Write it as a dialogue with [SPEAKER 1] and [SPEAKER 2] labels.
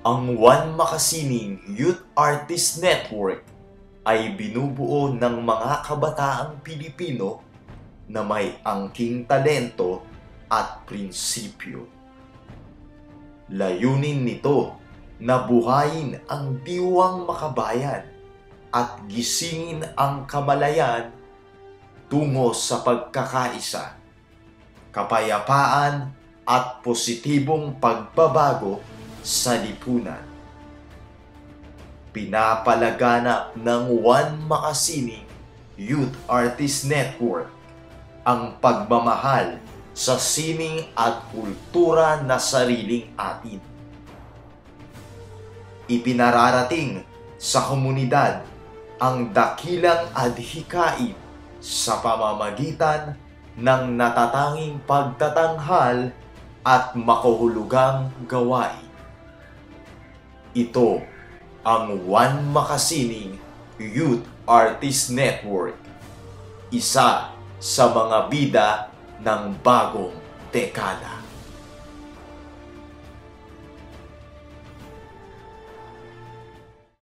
[SPEAKER 1] Ang One Makasining Youth Artist Network ay binubuo ng mga kabataang Pilipino na may angking talento at prinsipyo. Layunin nito na buhayin ang diwang makabayan at gisingin ang kamalayan tungo sa pagkakaisa, kapayapaan at positibong pagbabago sa lipunan. Pinapalaganap ng One Makasining Youth Artist Network ang pagmamahal sa sining at kultura na sariling atin. Ipinararating sa komunidad ang dakilang adhikain sa pamamagitan ng natatanging pagtatanghal at makahulugang gawain. Ito ang One Makasining Youth Artist Network, isa sa mga bida ng bagong dekada.